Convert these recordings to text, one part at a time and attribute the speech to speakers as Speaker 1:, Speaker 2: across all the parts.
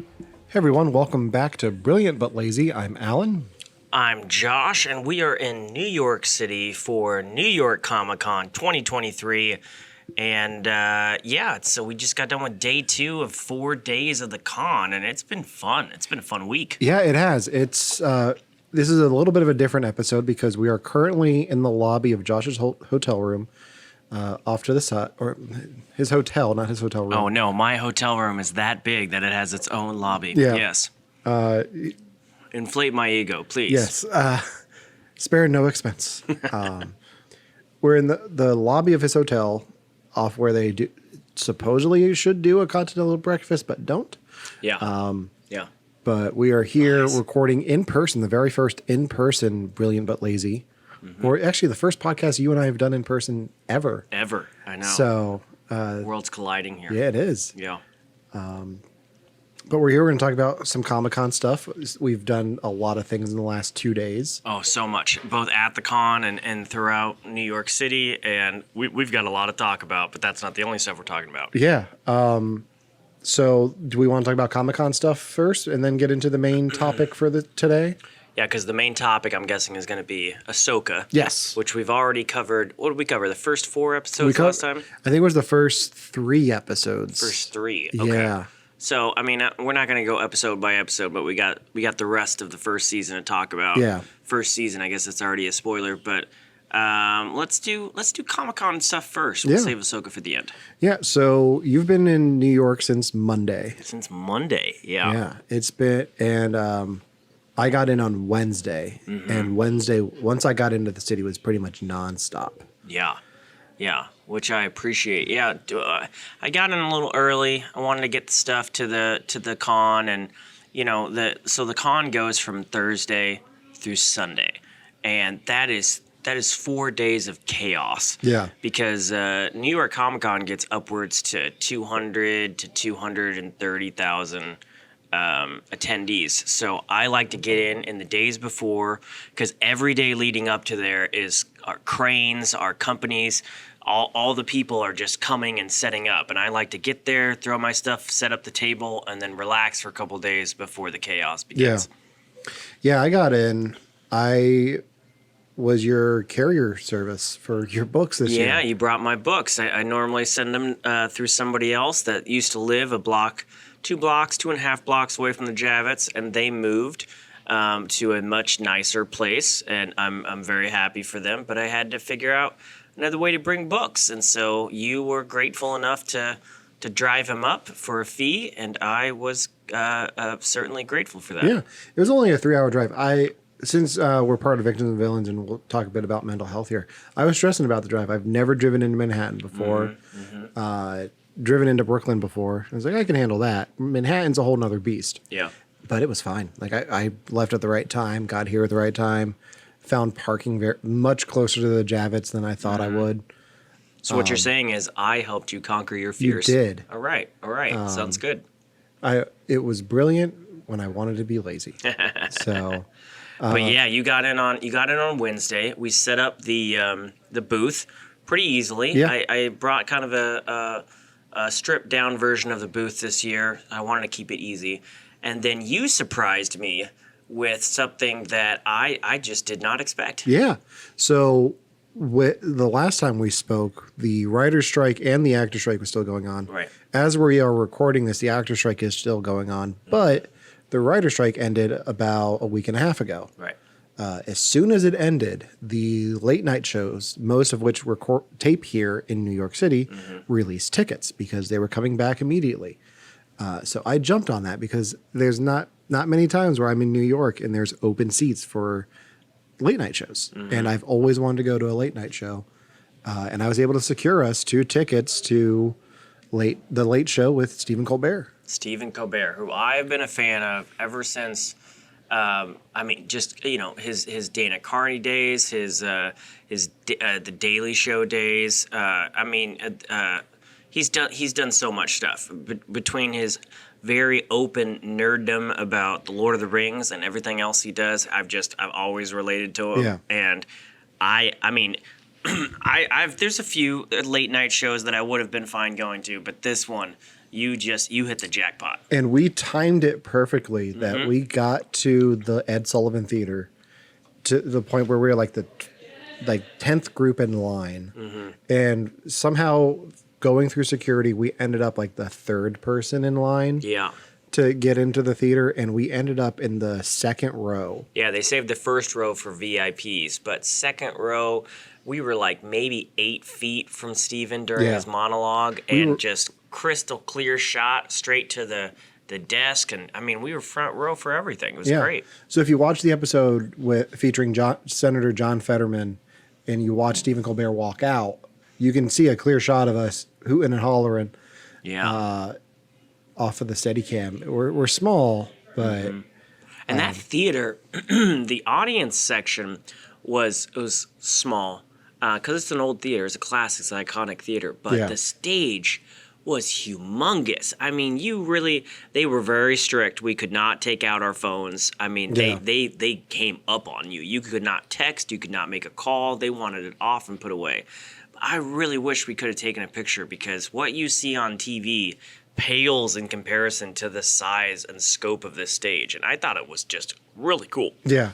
Speaker 1: Hey everyone, welcome back to Brilliant But Lazy. I'm Alan.
Speaker 2: I'm Josh, and we are in New York City for New York Comic Con 2023. And so we just got done with day 2 of 4 days of the con, and it's been fun. It's been a fun week.
Speaker 1: Yeah, it has. This is a little bit of a different episode because we are currently in the lobby of Josh's hotel room, off to the side, or his hotel, not his hotel room.
Speaker 2: Oh no, my hotel room is that big that it has its own lobby.
Speaker 1: Yeah.
Speaker 2: Yes. Inflate my ego, please.
Speaker 1: Yes. Spare no expense. We're in the lobby of his hotel, off where they supposedly should do a continental breakfast, but don't.
Speaker 2: Yeah.
Speaker 1: But we are here recording in person, the very first in-person Brilliant But Lazy. Mm-hmm. Or actually the first podcast you and I have done in person ever.
Speaker 2: Ever, I know.
Speaker 1: So
Speaker 2: worlds colliding here.
Speaker 1: Yeah, it is.
Speaker 2: Yeah.
Speaker 1: But we're here. We're going to talk about some Comic-Con stuff. We've done a lot of things in the last 2 days.
Speaker 2: Oh, so much, both at the con and throughout New York City. And we've got a lot to talk about, but that's not the only stuff we're talking about.
Speaker 1: Yeah. So do we want to talk about Comic-Con stuff first and then get into the main topic for today?
Speaker 2: Yeah, because the main topic, I'm guessing, is going to be Ahsoka.
Speaker 1: Yes.
Speaker 2: Which we've already covered. What did we cover? The first 4 episodes last time?
Speaker 1: I think it was the first 3 episodes.
Speaker 2: First 3. Okay.
Speaker 1: Yeah.
Speaker 2: So, I mean, we're not going to go episode by episode, but we got the rest of the first season to talk about.
Speaker 1: Yeah.
Speaker 2: First season, I guess it's already a spoiler, but let's do Comic-Con stuff first. We'll save Ahsoka for the end.
Speaker 1: Yeah, so you've been in New York since Monday.
Speaker 2: Since Monday, yeah.
Speaker 1: Yeah, it's been, and I got in on Wednesday, and Wednesday, once I got into the city, was pretty much nonstop.
Speaker 2: Yeah, which I appreciate. Yeah, I got in a little early. I wanted to get the stuff to the con, and so the con goes from Thursday through Sunday, and that is 4 days of chaos.
Speaker 1: Yeah,
Speaker 2: because New York Comic Con gets upwards to 200 to 230,000 attendees. So I like to get in the days before, because every day leading up to there is our cranes, our companies, all the people are just coming and setting up. And I like to get there, throw my stuff, set up the table, and then relax for a couple of days before the chaos begins.
Speaker 1: Yeah, I got in. I was your carrier service for your books this year.
Speaker 2: Yeah, you brought my books. I normally send them through somebody else that used to live 2.5 blocks away from the Javits, and they moved to a much nicer place, and I'm very happy for them. But I had to figure out another way to bring books, and so you were grateful enough to drive him up for a fee, and I was certainly grateful for that.
Speaker 1: Yeah, it was only a 3-hour drive. Since we're part of Victims and Villains, and we'll talk a bit about mental health here, I was stressing about the drive. I've never driven into Manhattan before. Driven into Brooklyn before. I was like, I can handle that. Manhattan's a whole nother beast.
Speaker 2: Yeah.
Speaker 1: But it was fine. Like I left at the right time, got here at the right time, found parking much closer to the Javits than I thought I would.
Speaker 2: So what you're saying is I helped you conquer your fears.
Speaker 1: You did.
Speaker 2: All right. Sounds good.
Speaker 1: It was brilliant when I wanted to be lazy. So
Speaker 2: but yeah, you got in on Wednesday. We set up the booth pretty easily.
Speaker 1: Yeah.
Speaker 2: I brought kind of a stripped down version of the booth this year. I wanted to keep it easy. And then you surprised me with something that I just did not expect.
Speaker 1: Yeah. So the last time we spoke, the writer's strike and the actor strike was still going on.
Speaker 2: Right.
Speaker 1: As we are recording this, the actor strike is still going on. But the writer's strike ended about a week and a half ago.
Speaker 2: Right.
Speaker 1: As soon as it ended, the late night shows, most of which were taped here in New York City, released tickets because they were coming back immediately. So I jumped on that because there's not many times where I'm in New York and there's open seats for late night shows. And I've always wanted to go to a late night show. And I was able to secure us 2 tickets to the late show with Stephen Colbert.
Speaker 2: Stephen Colbert, who I've been a fan of ever since. His Dana Carney days, the Daily Show days. He's done so much stuff between his very open nerddom about the Lord of the Rings and everything else he does. I've always related to him.
Speaker 1: Yeah.
Speaker 2: And there's a few late night shows that I would have been fine going to, but this one you hit the jackpot.
Speaker 1: And we timed it perfectly that we got to the Ed Sullivan Theater to the point where we were like the 10th group in line. And somehow going through security, we ended up like the third person in line.
Speaker 2: Yeah.
Speaker 1: To get into the theater, and we ended up in the second row.
Speaker 2: Yeah, they saved the first row for VIPs, but second row, we were like maybe 8 feet from Stephen during his monologue, and just crystal clear shot straight to the desk. And I mean, we were front row for everything. It was great.
Speaker 1: So if you watch the episode featuring Senator John Fetterman, and you watch Stephen Colbert walk out, you can see a clear shot of us hooting and hollering.
Speaker 2: Yeah.
Speaker 1: Off of the Steadicam. We're small, but
Speaker 2: and that theater, the audience section was small because it's an old theater. It's a classic, it's an iconic theater. But the stage was humongous. I mean, they were very strict. We could not take out our phones. I mean, they came up on you. You could not text. You could not make a call. They wanted it off and put away. I really wish we could have taken a picture because what you see on TV pales in comparison to the size and scope of this stage. And I thought it was just really cool.
Speaker 1: Yeah.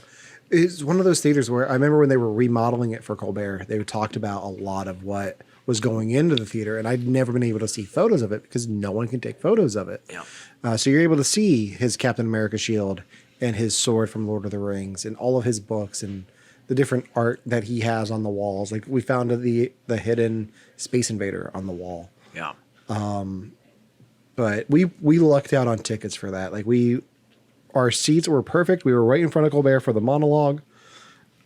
Speaker 1: It's one of those theaters where I remember when they were remodeling it for Colbert, they talked about a lot of what was going into the theater. And I'd never been able to see photos of it because no one can take photos of it.
Speaker 2: Yeah.
Speaker 1: So you're able to see his Captain America shield and his sword from Lord of the Rings and all of his books and the different art that he has on the walls. Like we found the hidden Space Invader on the wall.
Speaker 2: Yeah.
Speaker 1: But we lucked out on tickets for that. Like our seats were perfect. We were right in front of Colbert for the monologue.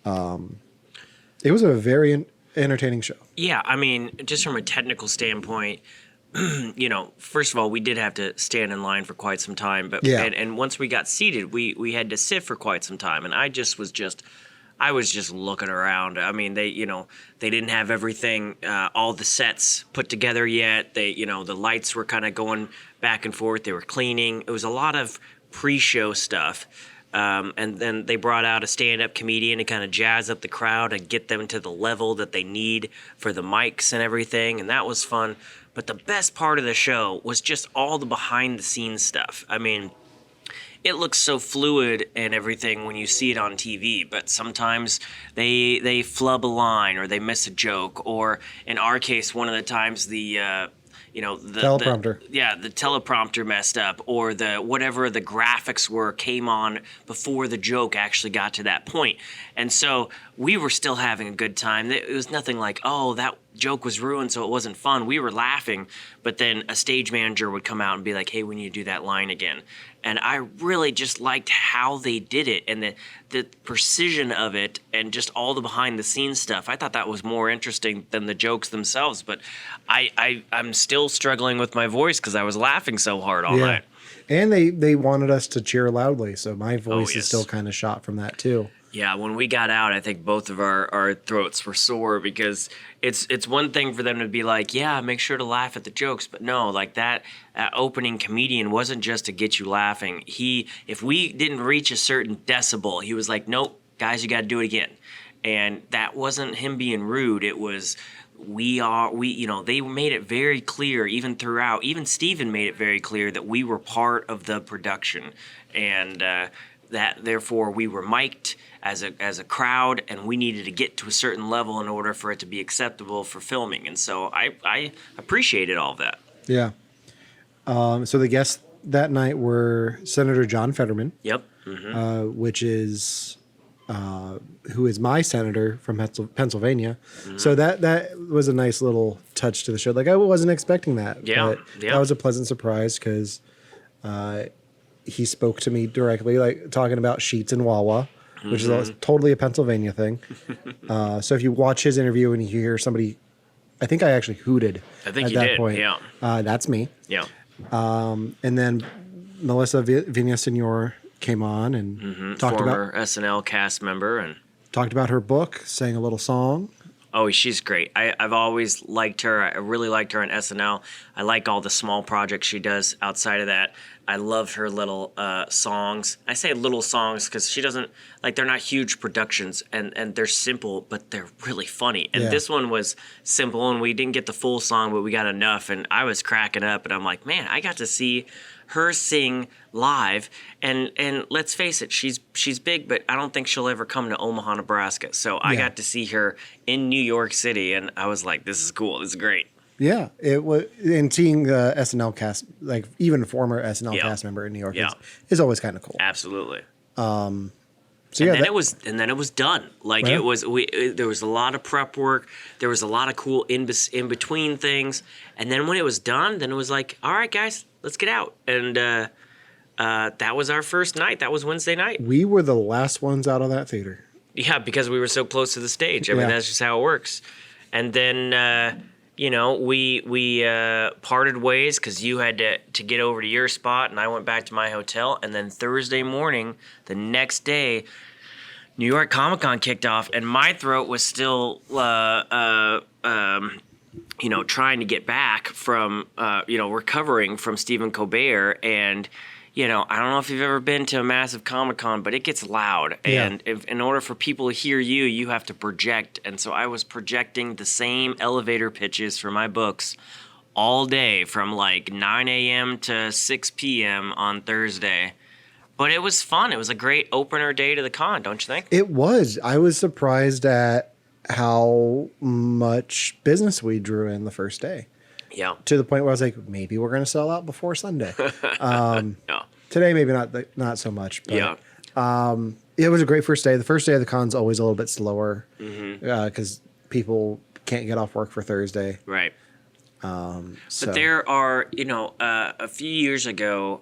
Speaker 1: It was a very entertaining show.
Speaker 2: Yeah, I mean, just from a technical standpoint, first of all, we did have to stand in line for quite some time. But and once we got seated, we had to sit for quite some time. And I was just looking around. I mean, they didn't have everything, all the sets put together yet. The lights were kind of going back and forth. They were cleaning. It was a lot of pre-show stuff. And then they brought out a stand-up comedian to kind of jazz up the crowd and get them to the level that they need for the mics and everything. And that was fun. But the best part of the show was just all the behind-the-scenes stuff. I mean, it looks so fluid and everything when you see it on TV, but sometimes they flub a line or they miss a joke, or in our case, one of the times the
Speaker 1: teleprompter.
Speaker 2: The teleprompter messed up, or whatever the graphics came on before the joke actually got to that point. And so we were still having a good time. It was nothing like, oh, that joke was ruined, so it wasn't fun. We were laughing, but then a stage manager would come out and be like, hey, we need to do that line again. And I really just liked how they did it and the precision of it and just all the behind-the-scenes stuff. I thought that was more interesting than the jokes themselves. But I'm still struggling with my voice because I was laughing so hard all night.
Speaker 1: And they wanted us to cheer loudly, so my voice is still kind of shot from that too.
Speaker 2: Yeah, when we got out, I think both of our throats were sore because it's one thing for them to be like, yeah, make sure to laugh at the jokes. But no, like that opening comedian wasn't just to get you laughing. If we didn't reach a certain decibel, he was like, nope, guys, you got to do it again. And that wasn't him being rude. It was they made it very clear even throughout. Even Stephen made it very clear that we were part of the production. And that therefore we were mic'd as a crowd, and we needed to get to a certain level in order for it to be acceptable for filming. And so I appreciated all of that.
Speaker 1: Yeah. So the guests that night were Senator John Fetterman.
Speaker 2: Yep.
Speaker 1: Which is who is my senator from Pennsylvania. So that was a nice little touch to the show. Like I wasn't expecting that.
Speaker 2: Yeah.
Speaker 1: But that was a pleasant surprise because he spoke to me directly, like talking about sheets and Wawa, which is totally a Pennsylvania thing. So if you watch his interview and you hear somebody, I think I actually hooted at that point.
Speaker 2: Yeah.
Speaker 1: That's me.
Speaker 2: Yeah.
Speaker 1: And then Melissa Villasenor came on and talked
Speaker 2: Former
Speaker 1: about
Speaker 2: SNL cast member and
Speaker 1: talked about her book, sang a little song.
Speaker 2: Oh, she's great. I've always liked her. I really liked her on SNL. I like all the small projects she does outside of that. I love her little songs. I say little songs because she doesn't, like, they're not huge productions, and they're simple, but they're really funny. And
Speaker 1: Yeah.
Speaker 2: this one was simple, and we didn't get the full song, but we got enough, and I was cracking up, and I'm like, man, I got to see her sing live, and let's face it, she's big, but I don't think she'll ever come to Omaha, Nebraska. So I got to see her in New York City, and I was like, this is cool, this is great.
Speaker 1: Yeah, it was, and seeing the SNL cast, like even a former SNL
Speaker 2: Yeah.
Speaker 1: cast member in New York,
Speaker 2: Yeah.
Speaker 1: is always kind of cool.
Speaker 2: Absolutely.
Speaker 1: So yeah,
Speaker 2: And then it was done. Like
Speaker 1: Right.
Speaker 2: there was a lot of prep work. There was a lot of cool in between things. And then when it was done, then it was like, all right, guys, let's get out. And that was our first night. That was Wednesday night.
Speaker 1: we were the last ones out of that theater.
Speaker 2: Yeah, because we were so close to the stage. I mean,
Speaker 1: Yeah.
Speaker 2: that's just how it works. And then, we parted ways because you had to get over to your spot, and I went back to my hotel. And then Thursday morning, the next day, New York Comic Con kicked off, and my throat was still, trying to get back from, recovering from Stephen Colbert. And, I don't know if you've ever been to a massive Comic Con, but it gets loud.
Speaker 1: Yeah.
Speaker 2: And in order for people to hear you, you have to project. And so I was projecting the same elevator pitches for my books all day from like 9 a.m. to 6 p.m. on Thursday. But it was fun. It was a great opener day to the con, don't you think?
Speaker 1: It was. I was surprised at how much business we drew in the first day,
Speaker 2: Yeah.
Speaker 1: to the point where I was like, maybe we're going to sell out before Sunday.
Speaker 2: Yeah.
Speaker 1: Today, maybe not so much. But,
Speaker 2: Yeah.
Speaker 1: it was a great first day. The first day of the con's always a little bit slower because people can't get off work for Thursday.
Speaker 2: Right.
Speaker 1: So
Speaker 2: But there are, a few years ago,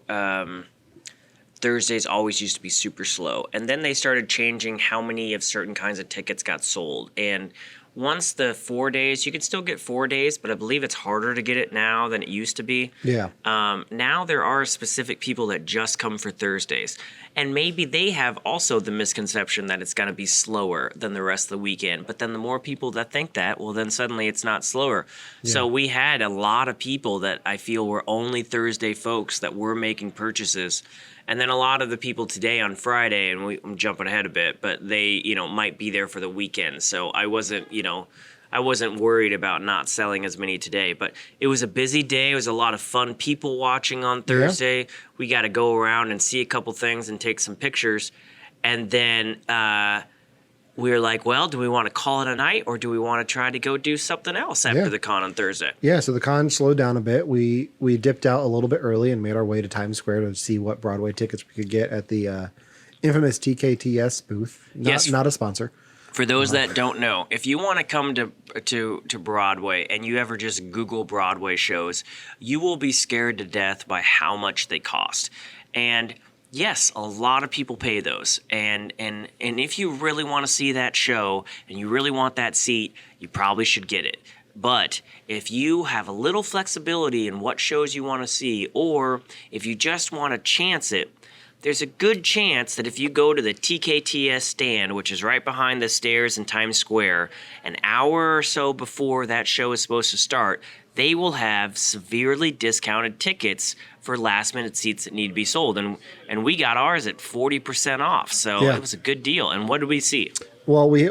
Speaker 2: Thursdays always used to be super slow. And then they started changing how many of certain kinds of tickets got sold. And once the 4 days, you can still get 4 days, but I believe it's harder to get it now than it used to be.
Speaker 1: Yeah.
Speaker 2: Now there are specific people that just come for Thursdays. And maybe they have also the misconception that it's going to be slower than the rest of the weekend. But then the more people that think that, well, then suddenly it's not slower. So we had a lot of people that I feel were only Thursday folks that were making purchases. And then a lot of the people today on Friday, and I'm jumping ahead a bit, but they, might be there for the weekend. So I wasn't worried about not selling as many today. But it was a busy day. It was a lot of fun people watching on Thursday. We got to go around and see a couple things and take some pictures. And then we were like, well, do we want to call it a night, or do we want to try to go do something else after the con on Thursday?
Speaker 1: Yeah, so the con slowed down a bit. We dipped out a little bit early and made our way to Times Square to see what Broadway tickets we could get at the infamous TKTS booth. Not a sponsor.
Speaker 2: For those that don't know, if you want to come to Broadway and you ever just Google Broadway shows, you will be scared to death by how much they cost. And yes, a lot of people pay those. And if you really want to see that show and you really want that seat, you probably should get it. But if you have a little flexibility in what shows you want to see, or if you just want to chance it, there's a good chance that if you go to the TKTS stand, which is right behind the stairs in Times Square, an hour or so before that show is supposed to start, they will have severely discounted tickets for last-minute seats that need to be sold. And we got ours at 40% off, so it was a good deal. And what did we see?
Speaker 1: Well, we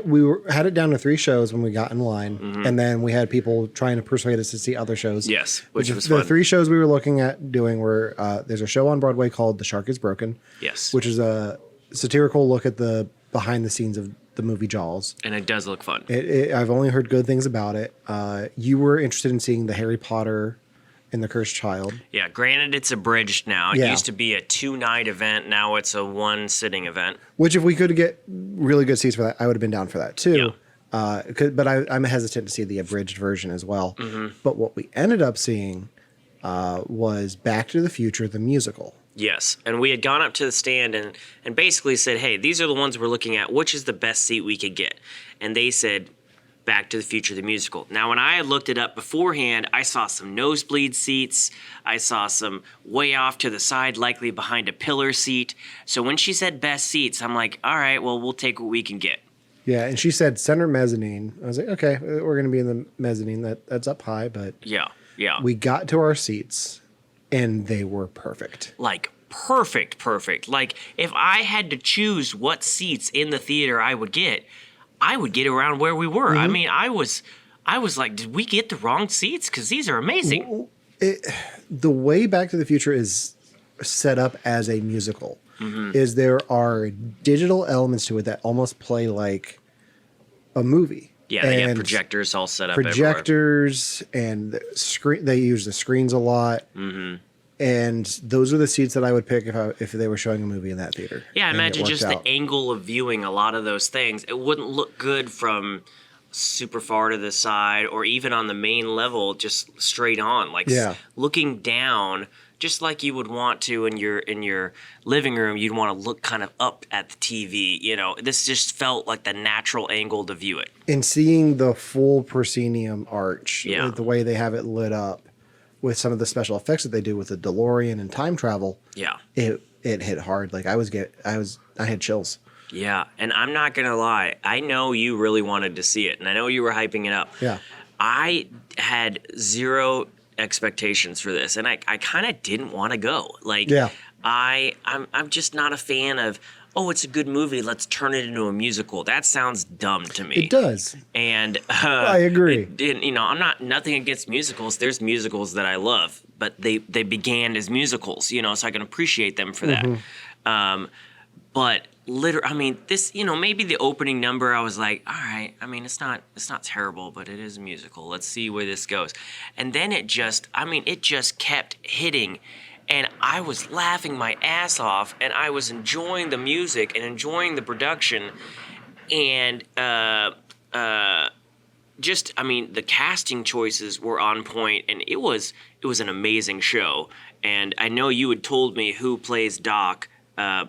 Speaker 1: had it down to 3 shows when we got in line, and then we had people trying to persuade us to see other shows.
Speaker 2: Yes, which was
Speaker 1: the
Speaker 2: fun.
Speaker 1: 3 shows we were looking at doing were there's a show on Broadway called The Shark is Broken.
Speaker 2: Yes.
Speaker 1: Which is a satirical look at the behind the scenes of the movie Jaws.
Speaker 2: And it does look fun.
Speaker 1: I've only heard good things about it. You were interested in seeing the Harry Potter and the Cursed Child.
Speaker 2: Yeah, granted it's abridged now. It used to be a 2-night event. Now it's a 1-sitting event.
Speaker 1: Which, if we could get really good seats for that, I would have been down for that too.
Speaker 2: Yeah.
Speaker 1: But I'm hesitant to see the abridged version as well. But what we ended up seeing was Back to the Future, the musical.
Speaker 2: Yes, and we had gone up to the stand and basically said, hey, these are the ones we're looking at. Which is the best seat we could get? And they said, Back to the Future, the musical. Now, when I had looked it up beforehand, I saw some nosebleed seats. I saw some way off to the side, likely behind a pillar seat. So when she said best seats, I'm like, all right, well, we'll take what we can get.
Speaker 1: Yeah, and she said center mezzanine. I was like, okay, we're going to be in the mezzanine. That's up high, but
Speaker 2: Yeah, yeah.
Speaker 1: we got to our seats, and they were perfect.
Speaker 2: Like perfect. Like if I had to choose what seats in the theater I would get around where we were. I mean, I was like, did we get the wrong seats? Because these are amazing.
Speaker 1: The way Back to the Future is set up as a musical is there are digital elements to it that almost play like a movie.
Speaker 2: Yeah, they got projectors all set up.
Speaker 1: Projectors and the screen. They use the screens a lot. And those are the seats that I would pick if they were showing a movie in that theater.
Speaker 2: Yeah,
Speaker 1: and
Speaker 2: imagine just the angle of viewing a lot of those things. It wouldn't look good from super far to the side or even on the main level, just straight on. Like looking down, just like you would want to in your living room, you'd want to look kind of up at the TV. You know, this just felt like the natural angle to view it.
Speaker 1: And seeing the full proscenium arch, the way they have it lit up, with some of the special effects that they do with the DeLorean and time travel, it hit hard. Like I had chills.
Speaker 2: Yeah, and I'm not gonna lie, I know you really wanted to see it, and I know you were hyping it up.
Speaker 1: Yeah,
Speaker 2: I had zero expectations for this, and I kind of didn't want to go. Like, I'm just not a fan of. Oh, it's a good movie. Let's turn it into a musical. That sounds dumb to me.
Speaker 1: It does.
Speaker 2: And
Speaker 1: I agree.
Speaker 2: I'm not nothing against musicals. There's musicals that I love, but they began as musicals, so I can appreciate them for that. But I mean, this, maybe the opening number, I was like, all right. I mean, it's not terrible, but it is a musical. Let's see where this goes. And then it just kept hitting. And I was laughing my ass off, and I was enjoying the music and enjoying the production, and the casting choices were on point, and it was an amazing show. And I know you had told me who plays Doc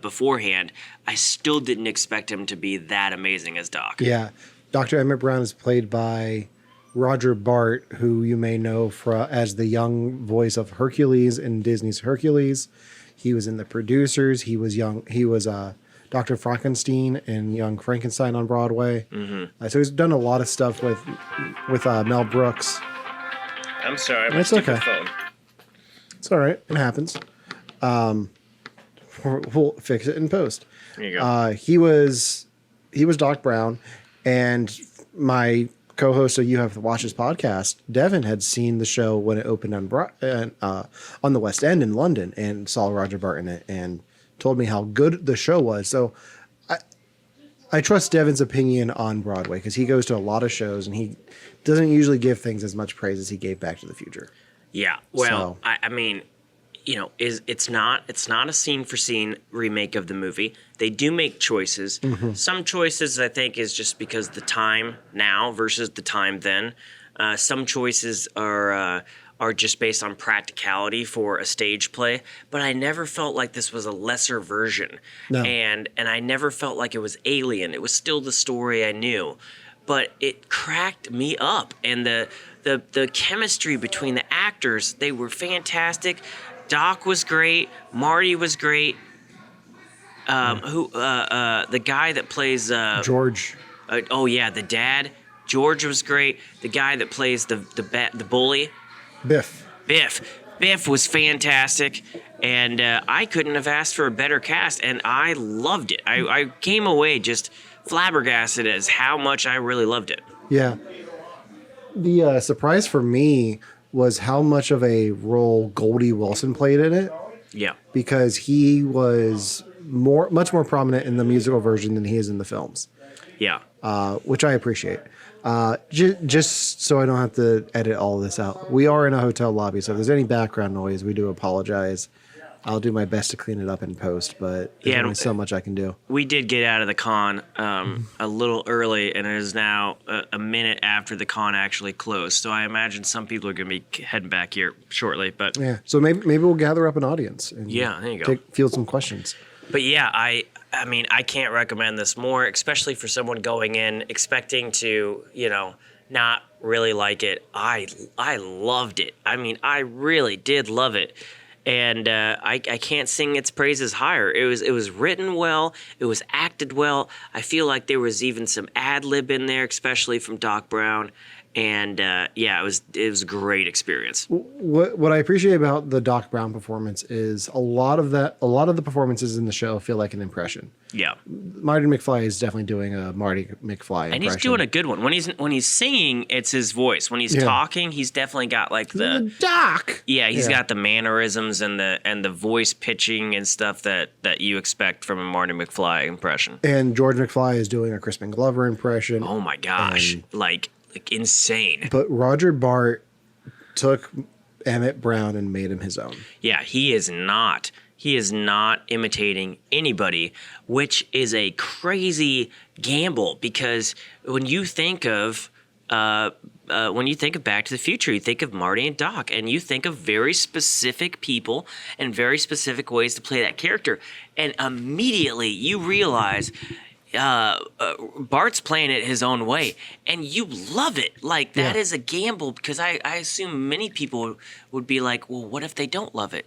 Speaker 2: beforehand. I still didn't expect him to be that amazing as Doc.
Speaker 1: Yeah, Dr. Emmett Brown is played by Roger Bart, who you may know as the young voice of Hercules in Disney's Hercules. He was in The Producers. He was Dr. Frankenstein in Young Frankenstein on Broadway. So he's done a lot of stuff with Mel Brooks.
Speaker 2: I'm sorry,
Speaker 1: it's okay. Phone. It's all right. It happens. We'll fix it in post.
Speaker 2: There you go.
Speaker 1: He was Doc Brown, and my co-host of You Have to Watch This podcast, Devin, had seen the show when it opened on the West End in London and saw Roger Bart in it and told me how good the show was. So I trust Devin's opinion on Broadway because he goes to a lot of shows and he doesn't usually give things as much praise as he gave Back to the Future.
Speaker 2: Yeah, well, so, I mean, it's not a scene for scene remake of the movie. They do make choices. Some choices I think is just because the time now versus the time then. Some choices are just based on practicality for a stage play. But I never felt like this was a lesser version.
Speaker 1: No.
Speaker 2: And I never felt like it was alien. It was still the story I knew. But it cracked me up. And the chemistry between the actors, they were fantastic. Doc was great. Marty was great. The guy that plays
Speaker 1: George.
Speaker 2: The dad. George was great. The guy that plays the bully. Biff was fantastic, and I couldn't have asked for a better cast, and I loved it. I came away just flabbergasted as how much I really loved it.
Speaker 1: Yeah. The surprise for me was how much of a role Goldie Wilson played in it.
Speaker 2: Yeah.
Speaker 1: Because he was much more prominent in the musical version than he is in the films.
Speaker 2: Yeah.
Speaker 1: Which I appreciate. Just so I don't have to edit all this out. We are in a hotel lobby, so if there's any background noise, we do apologize. I'll do my best to clean it up in post, but there's only so much I can do.
Speaker 2: We did get out of the con a little early, and it is now a minute after the con actually closed. So I imagine some people are going to be heading back here shortly. But
Speaker 1: yeah, so maybe we'll gather up an audience. And
Speaker 2: there you go.
Speaker 1: Field some questions.
Speaker 2: But yeah, I mean, I can't recommend this more, especially for someone going in expecting to, not really like it. I loved it. I mean, I really did love it. and I can't sing its praises higher. It was written well, it was acted well. I feel like there was even some ad lib in there, especially from Doc Brown. And yeah, it was a great experience.
Speaker 1: What I appreciate about the Doc Brown performance is a lot of the performances in the show feel like an impression.
Speaker 2: Yeah,
Speaker 1: Marty McFly is definitely doing a Marty McFly impression.
Speaker 2: and he's doing a good one. When he's singing, it's his voice. When he's talking, he's definitely got like the
Speaker 1: Doc.
Speaker 2: Yeah, he's got the mannerisms and the voice pitching and stuff that you expect from a Marty McFly impression.
Speaker 1: And George McFly is doing a Crispin Glover impression.
Speaker 2: Oh my gosh, like insane.
Speaker 1: But Roger Bart took Emmett Brown and made him his own.
Speaker 2: Yeah, he is not imitating anybody, which is a crazy gamble because when you think of Back to the Future, you think of Marty and Doc, and you think of very specific people and very specific ways to play that character, and immediately you realize Bart's playing it his own way, and you love it. Like, that is a gamble, because I assume many people would be like, well, what if they don't love it?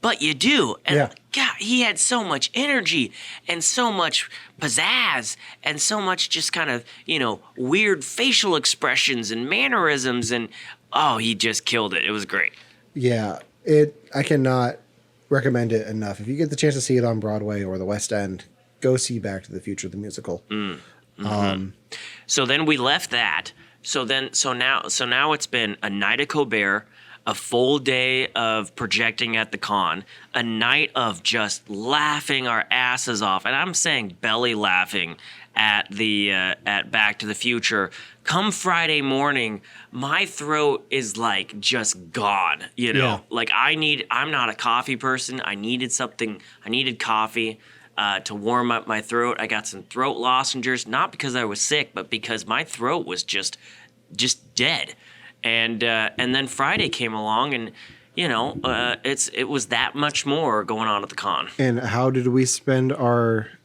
Speaker 2: But you do. And God, he had so much energy and so much pizzazz and so much just kind of, weird facial expressions and mannerisms, and he just killed it. It was great.
Speaker 1: Yeah, I cannot recommend it enough. If you get the chance to see it on Broadway or the West End, go see Back to the Future, the musical.
Speaker 2: So then we left that. So now it's been a night of Colbert, a full day of projecting at the con, a night of just laughing our asses off, and I'm saying belly laughing at Back to the Future. Come Friday morning, my throat is like just gone. Like I'm not a coffee person. I needed coffee. To warm up my throat. I got some throat lozenges, not because I was sick, but because my throat was just dead. And then Friday came along, and it was that much more going on at the con.
Speaker 1: And how did we spend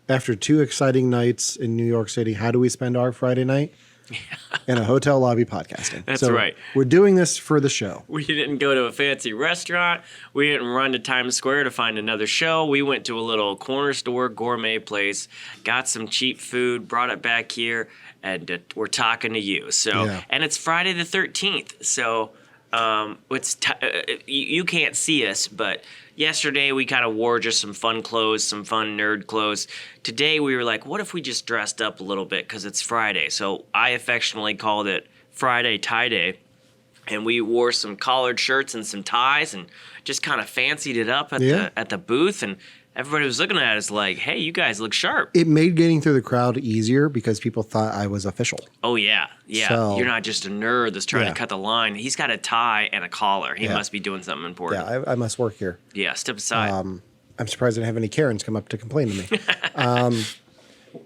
Speaker 1: after 2 exciting nights in New York City? How do we spend our Friday night? In a hotel lobby podcasting.
Speaker 2: That's right.
Speaker 1: We're doing this for the show.
Speaker 2: We didn't go to a fancy restaurant. We didn't run to Times Square to find another show. We went to a little corner store gourmet place, got some cheap food, brought it back here, and we're talking to you. So, and it's Friday the 13th. So, you can't see us, but yesterday we kind of wore just some fun clothes, some fun nerd clothes. Today we were like, what if we just dressed up a little bit because it's Friday? So I affectionately called it Friday Tie Day, and we wore some collared shirts and some ties and just kind of fancied it up at the booth, and everybody was looking at us like, hey, you guys look sharp.
Speaker 1: It made getting through the crowd easier because people thought I was official.
Speaker 2: Oh, yeah. Yeah. So, you're not just a nerd that's trying to cut the line. He's got a tie and a collar. He must be doing something important.
Speaker 1: Yeah, I must work here.
Speaker 2: Yeah, step aside.
Speaker 1: I'm surprised I didn't have any Karens come up to complain to me.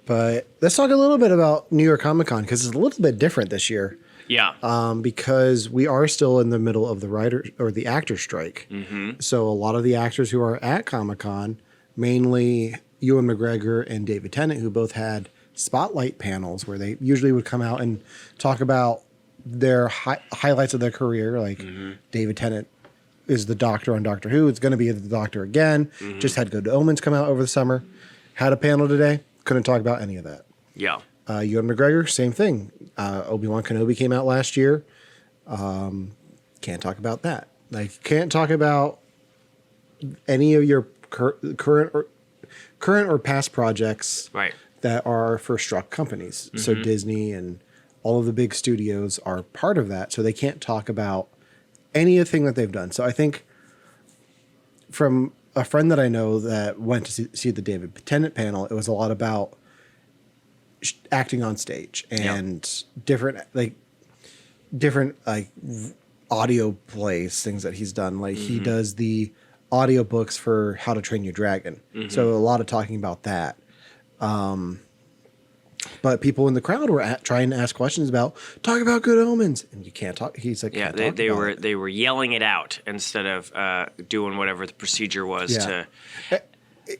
Speaker 1: But let's talk a little bit about New York Comic Con, because it's a little bit different this year.
Speaker 2: Yeah.
Speaker 1: Because we are still in the middle of the actor strike.
Speaker 2: Mm-hmm.
Speaker 1: So a lot of the actors who are at Comic Con, mainly Ewan McGregor and David Tennant, who both had spotlight panels where they usually would come out and talk about their highlights of their career. Like David Tennant is the Doctor on Doctor Who. It's going to be the Doctor again. Mm-hmm. Just had Good Omens come out over the summer. Had a panel today. Couldn't talk about any of that.
Speaker 2: Yeah.
Speaker 1: Ewan McGregor, same thing. Obi-Wan Kenobi came out last year. Can't talk about that. Like, can't talk about any of your current or past projects that are for struck companies. Mm-hmm. So Disney and all of the big studios are part of that. So they can't talk about anything that they've done. So I think from a friend that I know that went to see the David Tennant panel, it was a lot about acting on stage and different audio plays, things that he's done. Like he does the audiobooks for How to Train Your Dragon. Mm-hmm. So a lot of talking about that. But people in the crowd were trying to ask questions about, talk about Good Omens, and you can't talk. He's like,
Speaker 2: yeah, they were yelling it out instead of doing whatever the procedure was to.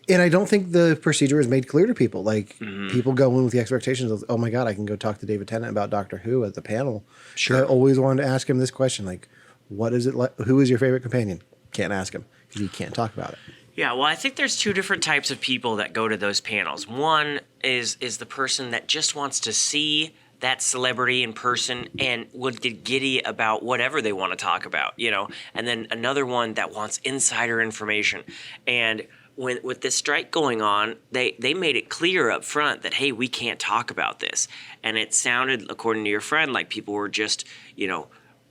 Speaker 1: And I don't think the procedure is made clear to people. Like people go in with the expectations of, oh my God, I can go talk to David Tennant about Doctor Who at the panel. Sure. I always wanted to ask him this question, like, what is it like? Who is your favorite companion? can't ask him because he can't talk about it.
Speaker 2: Yeah, well, I think there's two different types of people that go to those panels. One is the person that just wants to see that celebrity in person and would get giddy about whatever they want to talk about, and then another one that wants insider information. And with this strike going on, they made it clear up front that, hey, we can't talk about this. And it sounded, according to your friend, like people were just,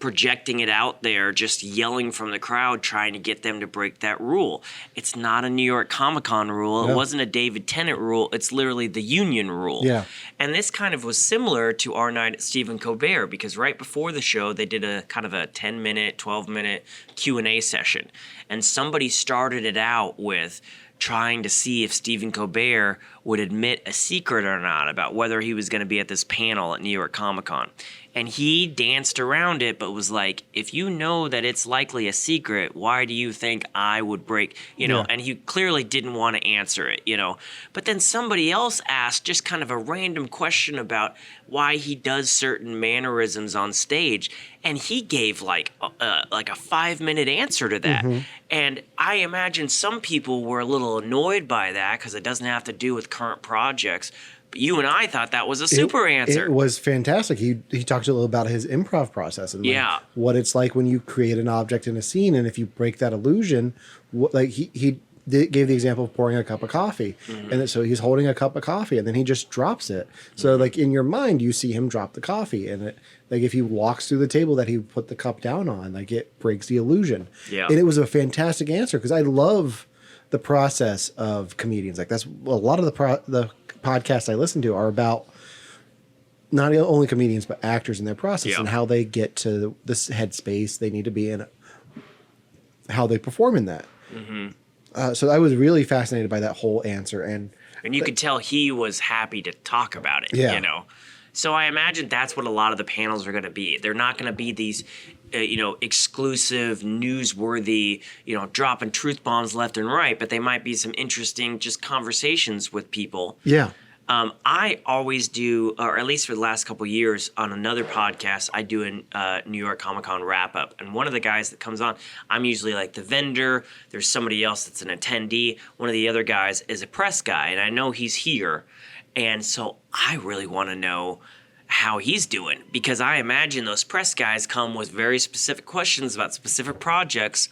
Speaker 2: projecting it out there, just yelling from the crowd, trying to get them to break that rule. It's not a New York Comic-Con rule.
Speaker 1: No.
Speaker 2: It wasn't a David Tennant rule. It's literally the union rule.
Speaker 1: Yeah.
Speaker 2: And this kind of was similar to our night at Stephen Colbert, because right before the show, they did a kind of a 10-minute, 12-minute Q&A session. And somebody started it out with trying to see if Stephen Colbert would admit a secret or not about whether he was going to be at this panel at New York Comic-Con. And he danced around it, but was like, if you know that it's likely a secret, why do you think I would break,
Speaker 1: Yeah.
Speaker 2: And he clearly didn't want to answer it, But then somebody else asked just kind of a random question about why he does certain mannerisms on stage. And he gave like a 5-minute answer to that.
Speaker 1: Mm-hmm.
Speaker 2: And I imagine some people were a little annoyed by that because it doesn't have to do with current projects. But you and I thought that was a super answer.
Speaker 1: It was fantastic. He talked a little about his improv process and
Speaker 2: Yeah.
Speaker 1: what it's like when you create an object in a scene, and if you break that illusion, he gave the example of pouring a cup of coffee, and then, so he's holding a cup of coffee, and then he just drops it. So like in your mind, you see him drop the coffee, and like if he walks through the table that he put the cup down on, like it breaks the illusion.
Speaker 2: Yeah.
Speaker 1: And it was a fantastic answer because I love the process of comedians. Like that's a lot of the podcasts I listen to are about not only comedians but actors and their process and how they get to this headspace they need to be in, how they perform in that. So I was really fascinated by that whole answer, and
Speaker 2: you could tell he was happy to talk about it.
Speaker 1: Yeah.
Speaker 2: So I imagine that's what a lot of the panels are going to be. They're not going to be these exclusive, newsworthy, dropping truth bombs left and right, but they might be some interesting just conversations with people.
Speaker 1: Yeah.
Speaker 2: I always do, or at least for the last couple of years, on another podcast, I do a New York Comic-Con wrap-up. And one of the guys that comes on, I'm usually like the vendor. There's somebody else that's an attendee. One of the other guys is a press guy, and I know he's here. And so I really want to know how he's doing, because I imagine those press guys come with very specific questions about specific projects.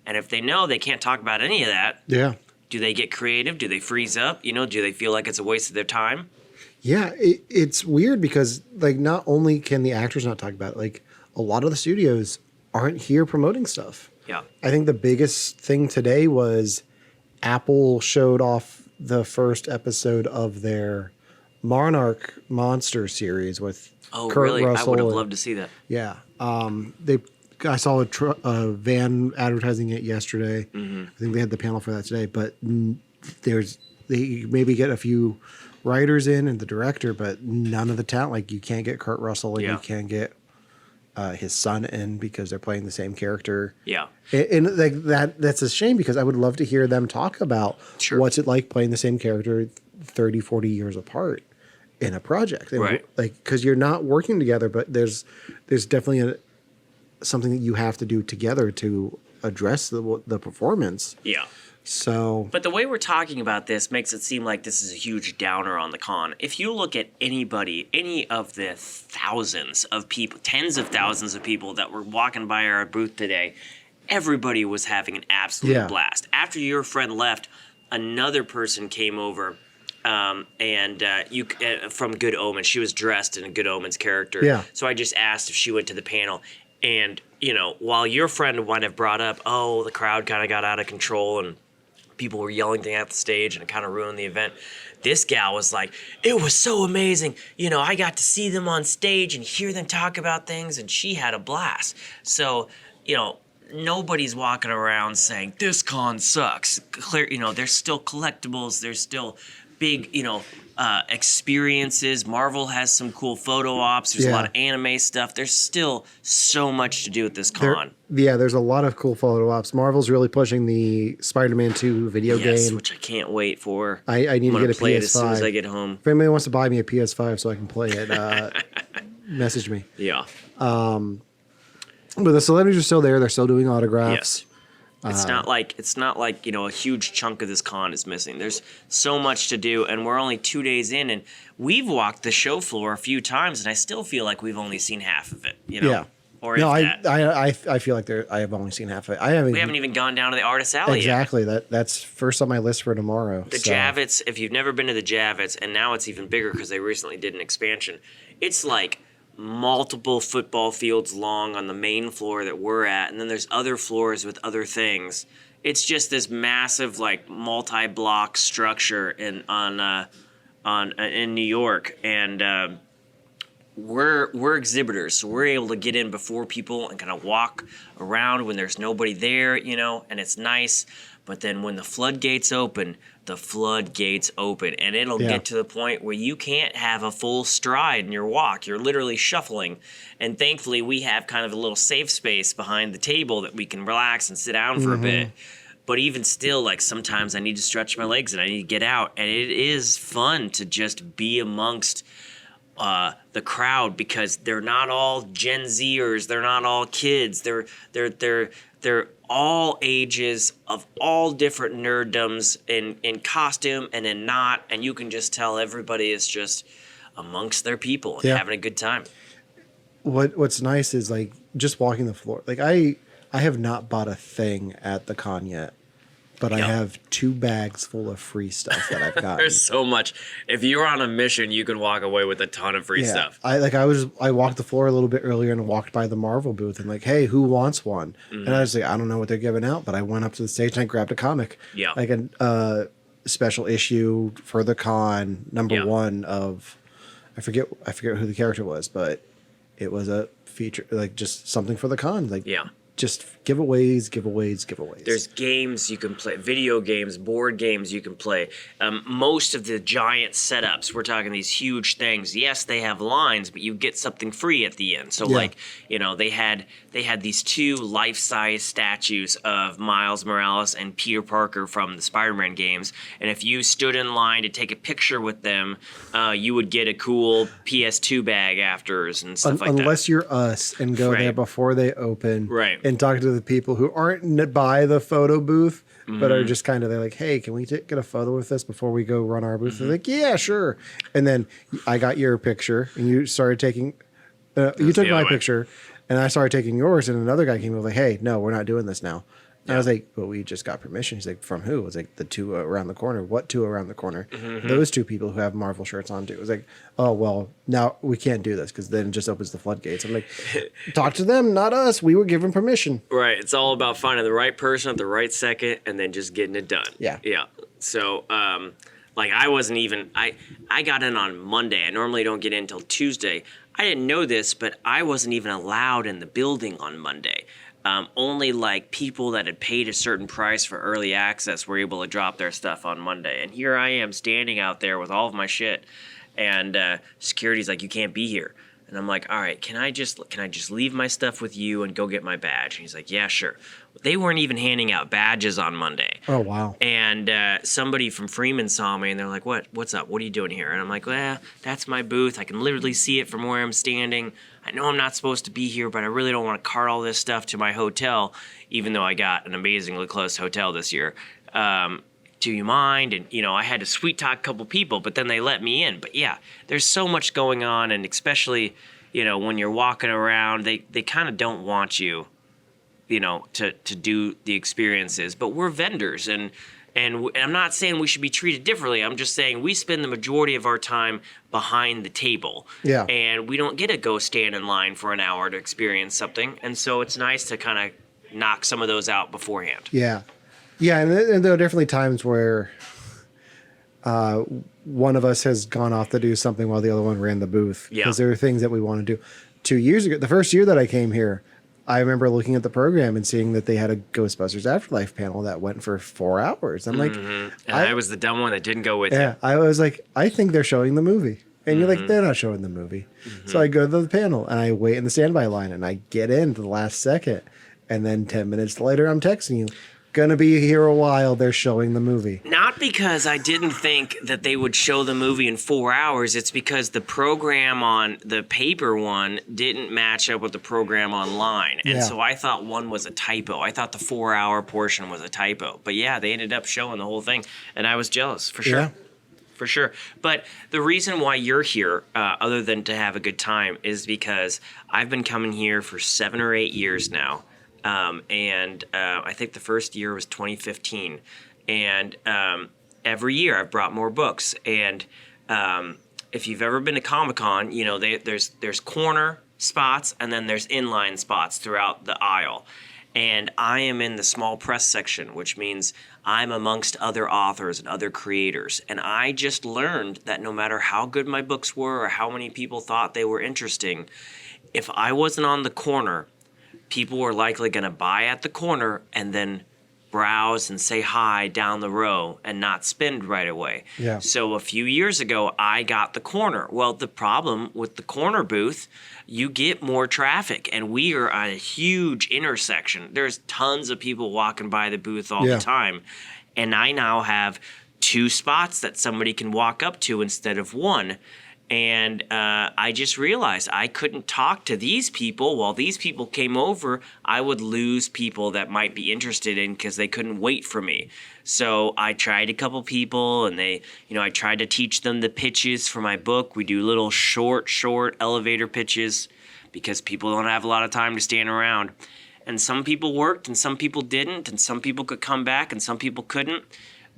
Speaker 2: And if they know they can't talk about any of that,
Speaker 1: Yeah.
Speaker 2: do they get creative? Do they freeze up? Do they feel like it's a waste of their time?
Speaker 1: Yeah, it's weird because like not only can the actors not talk about it, like a lot of the studios aren't here promoting stuff.
Speaker 2: Yeah.
Speaker 1: I think the biggest thing today was Apple showed off the first episode of their Monarch Monster series with Kurt
Speaker 2: really?
Speaker 1: Russell.
Speaker 2: I would have loved to see that.
Speaker 1: Yeah. I saw a van advertising it yesterday. I think they had the panel for that today, but they maybe get a few writers in and the director, but none of the talent. Like you can't get Kurt Russell and you can't get his son in because they're playing the same character.
Speaker 2: Yeah.
Speaker 1: And like that's a shame because I would love to hear them talk about what's it like playing the same character 30, 40 years apart in a project. And
Speaker 2: right.
Speaker 1: Like, because you're not working together, but there's definitely something that you have to do together to address the performance.
Speaker 2: Yeah.
Speaker 1: So,
Speaker 2: but the way we're talking about this makes it seem like this is a huge downer on the con. If you look at anybody, any of the thousands of people, tens of thousands of people that were walking by our booth today, everybody was having an absolute blast. After your friend left, another person came over. From Good Omens, she was dressed in a Good Omens character.
Speaker 1: Yeah.
Speaker 2: So I just asked if she went to the panel. And, while your friend might have brought up, the crowd kind of got out of control and people were yelling things at the stage and it kind of ruined the event, this gal was like, it was so amazing. I got to see them on stage and hear them talk about things, and she had a blast. So, nobody's walking around saying, this con sucks. There's still collectibles. There's still big, experiences. Marvel has some cool photo ops. There's a lot of anime stuff. There's still so much to do with this con.
Speaker 1: There's a lot of cool photo ops. Marvel's really pushing the Spider-Man 2 video game.
Speaker 2: Which I can't wait for.
Speaker 1: I need to get a
Speaker 2: play
Speaker 1: PS5.
Speaker 2: it as soon as I get home.
Speaker 1: If anybody wants to buy me a PS5 so I can play it, message me.
Speaker 2: Yeah.
Speaker 1: But the celebrities are still there. They're still doing autographs.
Speaker 2: Yes. It's not like a huge chunk of this con is missing. There's so much to do, and we're only 2 days in, and we've walked the show floor a few times, and I still feel like we've only seen half of it.
Speaker 1: Yeah.
Speaker 2: Or
Speaker 1: no,
Speaker 2: if
Speaker 1: I feel like I have only seen half of it.
Speaker 2: We haven't even gone down to the Artist Alley
Speaker 1: exactly. That's first on my list for tomorrow.
Speaker 2: The Javits, if you've never been to the Javits, and now it's even bigger because they recently did an expansion, it's like multiple football fields long on the main floor that we're at, and then there's other floors with other things. It's just this massive like multi-block structure in New York, and we're exhibitors, so we're able to get in before people and kind of walk around when there's nobody there, and it's nice. But then when the floodgates open, and it'll get to the point where you can't have a full stride in your walk. You're literally shuffling. And thankfully, we have kind of a little safe space behind the table that we can relax and sit down for a bit. But even still, like sometimes I need to stretch my legs and I need to get out. And it is fun to just be amongst the crowd, because they're not all Gen Zers, they're not all kids, they're all ages of all different nerddoms in costume and in not, and you can just tell everybody is just amongst their people and having a good time.
Speaker 1: What's nice is like just walking the floor. Like I have not bought a thing at the con yet, but I have 2 bags full of free stuff that I've gotten.
Speaker 2: There's so much. If you're on a mission, you can walk away with a ton of free stuff.
Speaker 1: I walked the floor a little bit earlier and walked by the Marvel booth and like, hey, who wants one? And I was like, I don't know what they're giving out, but I went up to the stage and I grabbed a comic.
Speaker 2: Yeah.
Speaker 1: Like a special issue for the con, number 1 of, I forget who the character was, but it was a feature, like just something for the con. Like, just giveaways.
Speaker 2: There's games you can play, video games, board games you can play. Most of the giant setups, we're talking these huge things. Yes, they have lines, but you get something free at the end. So like, they had these 2 life-size statues of Miles Morales and Peter Parker from the Spider-Man games. And if you stood in line to take a picture with them, you would get a cool PS2 bag afterwards and stuff like that.
Speaker 1: Unless you're us and go there before they open.
Speaker 2: Right.
Speaker 1: And talk to the people who aren't by the photo booth, but are just kind of, they're like, hey, can we get a photo with us before we go run our booth? They're like, yeah, sure. And then I got your picture and you started taking, you took my picture and I started taking yours, and another guy came and was like, hey, no, we're not doing this now. And I was like, well, we just got permission. He's like, from who? I was like, the 2 around the corner. What 2 around the corner? Those 2 people who have Marvel shirts on too. I was like, oh, well, now we can't do this because then it just opens the floodgates. I'm like, talk to them, not us. We were given permission.
Speaker 2: Right. It's all about finding the right person at the right second and then just getting it done.
Speaker 1: Yeah.
Speaker 2: Yeah. So, like I wasn't even, I got in on Monday. I normally don't get in until Tuesday. I didn't know this, but I wasn't even allowed in the building on Monday. Only like people that had paid a certain price for early access were able to drop their stuff on Monday. And here I am standing out there with all of my shit, and security's like, you can't be here. And I'm like, all right, can I just leave my stuff with you and go get my badge? And he's like, yeah, sure. They weren't even handing out badges on Monday.
Speaker 1: Oh, wow.
Speaker 2: And somebody from Freeman saw me, and they're like, what's up? What are you doing here? And I'm like, well, that's my booth. I can literally see it from where I'm standing. I know I'm not supposed to be here, but I really don't want to cart all this stuff to my hotel, even though I got an amazingly close hotel this year. Do you mind? And, I had to sweet talk a couple people, but then they let me in. But yeah, there's so much going on, and especially, when you're walking around, they kind of don't want you, to do the experiences. But we're vendors, and I'm not saying we should be treated differently. I'm just saying we spend the majority of our time behind the table.
Speaker 1: Yeah.
Speaker 2: And we don't get to go stand in line for an hour to experience something. And so it's nice to kind of knock some of those out beforehand.
Speaker 1: Yeah. Yeah, and there are definitely times where one of us has gone off to do something while the other one ran the booth.
Speaker 2: Yeah.
Speaker 1: Because there are things that we want to do. 2 years ago, the first year that I came here, I remember looking at the program and seeing that they had a Ghostbusters Afterlife panel that went for 4 hours. I'm like,
Speaker 2: and I was the dumb one that didn't go with you.
Speaker 1: Yeah, I was like, I think they're showing the movie. And you're like, they're not showing the movie. So I go to the panel and I wait in the standby line and I get in to the last second. And then 10 minutes later, I'm texting you, gonna be here a while. They're showing the movie.
Speaker 2: Not because I didn't think that they would show the movie in 4 hours. It's because the program on the paper one didn't match up with the program online. And so I thought one was a typo. I thought the 4-hour portion was a typo. But yeah, they ended up showing the whole thing. And I was jealous, for sure.
Speaker 1: Yeah.
Speaker 2: For sure. But the reason why you're here, other than to have a good time, is because I've been coming here for 7 or 8 years now. I think the first year was 2015. And every year I've brought more books. And if you've ever been to Comic-Con, you know, there's corner spots and then there's inline spots throughout the aisle. And I am in the small press section, which means I'm amongst other authors and other creators. And I just learned that no matter how good my books were or how many people thought they were interesting, if I wasn't on the corner, people were likely going to buy at the corner and then browse and say hi down the row and not spend right away.
Speaker 1: Yeah.
Speaker 2: So a few years ago, I got the corner. Well, the problem with the corner booth, you get more traffic, and we are at a huge intersection. There's tons of people walking by the booth all the time, and I now have 2 spots that somebody can walk up to instead of 1. And I just realized I couldn't talk to these people while these people came over. I would lose people that might be interested in because they couldn't wait for me. So I tried a couple people, and I tried to teach them the pitches for my book. We do little short elevator pitches because people don't have a lot of time to stand around. And some people worked and some people didn't, and some people could come back and some people couldn't.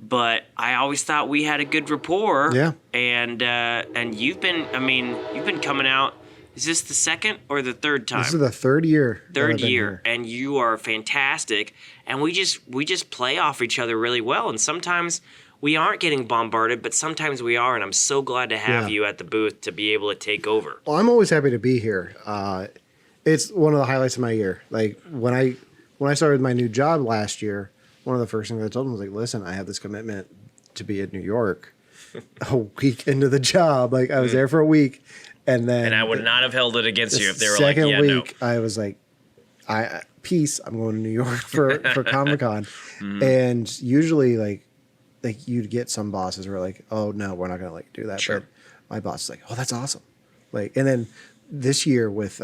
Speaker 2: But I always thought we had a good rapport.
Speaker 1: Yeah.
Speaker 2: And you've been coming out. Is this the second or the third time?
Speaker 1: This is the third year.
Speaker 2: Third year, and you are fantastic. And we just play off each other really well. And sometimes we aren't getting bombarded, but sometimes we are. And I'm so glad to have you at the booth to be able to take over.
Speaker 1: Well, I'm always happy to be here. It's one of the highlights of my year. Like when I started my new job last year, one of the first things I told him was like, listen, I have this commitment to be in New York a week into the job. Like I was there for a week, and I
Speaker 2: would not have held it against you if they were
Speaker 1: like,
Speaker 2: yeah,
Speaker 1: week,
Speaker 2: no.
Speaker 1: I was like, peace. I'm going to New York for Comic-Con. And usually like you'd get some bosses who are like, oh no, we're not going to do that.
Speaker 2: Sure.
Speaker 1: But my boss is like, oh, that's awesome. And then this year with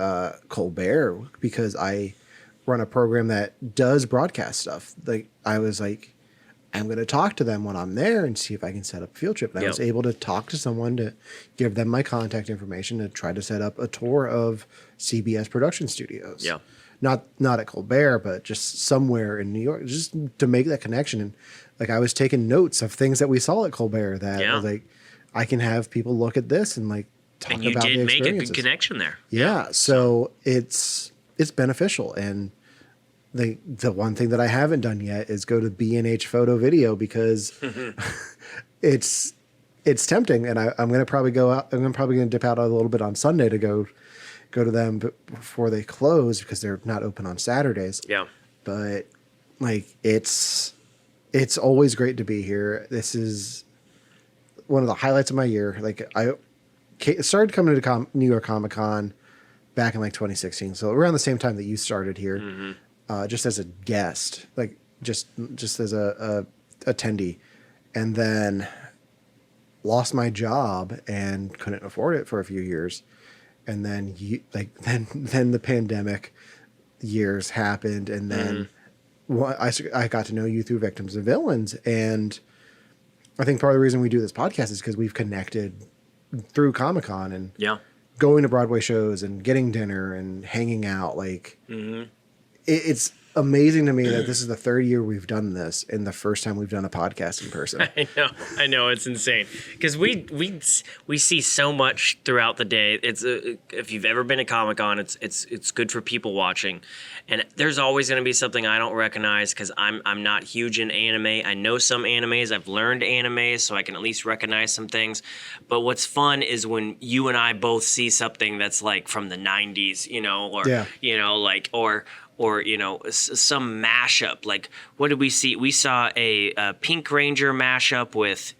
Speaker 1: Colbert, because I run a program that does broadcast stuff. I was like, I'm going to talk to them when I'm there and see if I can set up a field trip. And I was able to talk to someone to give them my contact information to try to set up a tour of CBS production studios. Yeah. Not at Colbert, but just somewhere in New York, just to make that connection. And I was taking notes of things that we saw at Colbert that I was like, I can have people look at this and talk about the experiences. And you did make a good
Speaker 2: connection there.
Speaker 1: Yeah. So it's beneficial. And the one thing that I haven't done yet is go to B&H Photo Video because it's tempting. And I'm going to probably go out. I'm probably going to dip out a little bit on Sunday to go to them before they close because they're not open on Saturdays.
Speaker 2: Yeah.
Speaker 1: But it's always great to be here. This is one of the highlights of my year. I started coming to New York Comic Con back in 2016. So around the same time that you started here, just as a guest, just as a attendee, and then lost my job and couldn't afford it for a few years. And then then the pandemic years happened. And then I got to know you through Victims and Villains. And I think part of the reason we do this podcast is because we've connected through Comic-Con and going to Broadway shows and getting dinner and hanging out. It's amazing to me that this is the third year we've done this and the first time we've done a podcast in person.
Speaker 2: I know, it's insane because we see so much throughout the day. It's if you've ever been to Comic-Con, it's good for people watching, and there's always going to be something I don't recognize because I'm not huge in anime. I know some animes, I've learned anime, so I can at least recognize some things. But what's fun is when you and I both see something that's from the 90s, or some mashup. What did we see? We saw a Pink Ranger mashup with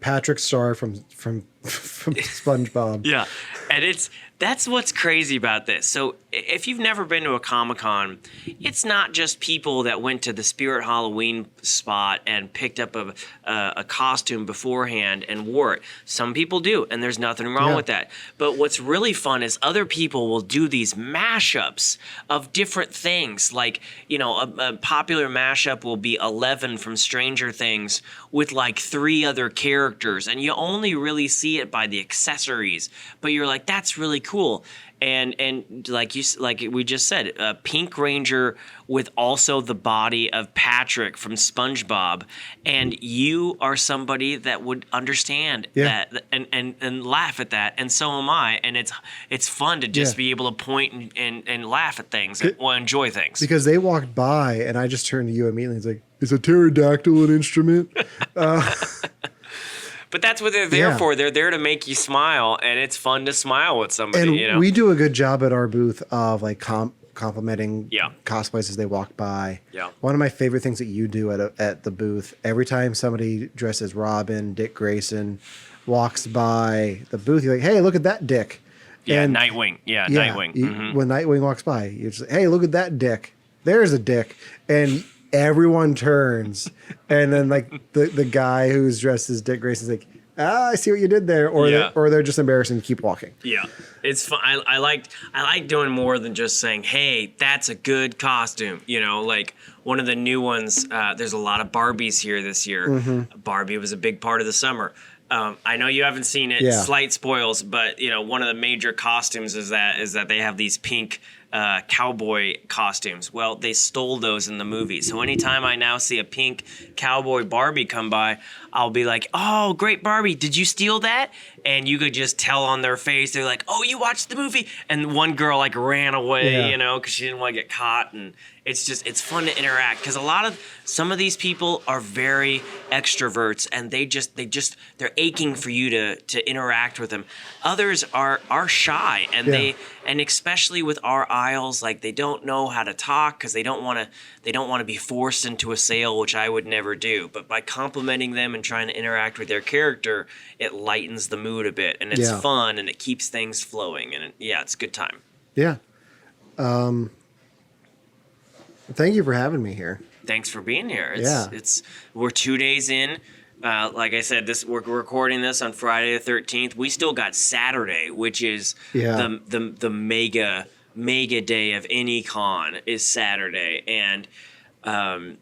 Speaker 1: Patrick Star from from SpongeBob.
Speaker 2: Yeah, and that's what's crazy about this. So if you've never been to a Comic-Con, it's not just people that went to the Spirit Halloween spot and picked up a costume beforehand and wore it. Some people do, and there's nothing wrong with that. But what's really fun is other people will do these mashups of different things. Like, a popular mashup will be 11 from Stranger Things with like 3 other characters, and you only really see it by the accessories. But you're like, that's really cool. And like we just said, a Pink Ranger with also the body of Patrick from SpongeBob, and you are somebody that would understand that and laugh at that, and so am I. And it's fun to just be able to point and laugh at things and enjoy things.
Speaker 1: Because they walked by, and I just turned to you immediately. It's like, is a pterodactyl an instrument?
Speaker 2: But that's what they're there for. They're there to make you smile, and it's fun to smile with somebody.
Speaker 1: And we do a good job at our booth of like complimenting cosplays as they walk by.
Speaker 2: Yeah.
Speaker 1: One of my favorite things that you do at the booth, every time somebody dressed as Robin, Dick Grayson, walks by the booth, you're like, hey, look at that Dick.
Speaker 2: Yeah,
Speaker 1: and
Speaker 2: Nightwing. Yeah, Nightwing.
Speaker 1: When Nightwing walks by, you're just like, hey, look at that Dick. There's a Dick. And everyone turns, and then like the guy who's dressed as Dick Grayson's like, I see what you did there, or they're just embarrassed and keep walking.
Speaker 2: Yeah, it's fun. I like doing more than just saying, hey, that's a good costume. Like one of the new ones. There's a lot of Barbies here this year. Mm-hmm. Barbie was a big part of the summer. I know you haven't seen it. Slight spoils, but one of the major costumes is that they have these pink cowboy costumes. Well, they stole those in the movie. So anytime I now see a pink cowboy Barbie come by, I'll be like, oh, great Barbie, did you steal that? And you could just tell on their face, they're like, oh, you watched the movie? And one girl like ran away, because she didn't want to get caught. And it's fun to interact, because some of these people are very extroverts, and they're aching for you to interact with them. Others are shy, and and especially with our aisles, like they don't know how to talk because they don't want to be forced into a sale, which I would never do. But by complimenting them and trying to interact with their character, it lightens the mood a bit, and it's fun, and it keeps things flowing, and it's a good time. Yeah.
Speaker 1: Thank you for having me here.
Speaker 2: Thanks for being here. We're 2 days in. Like I said, we're recording this on Friday the 13th. We still got Saturday, which is the mega day of any con is Saturday. And the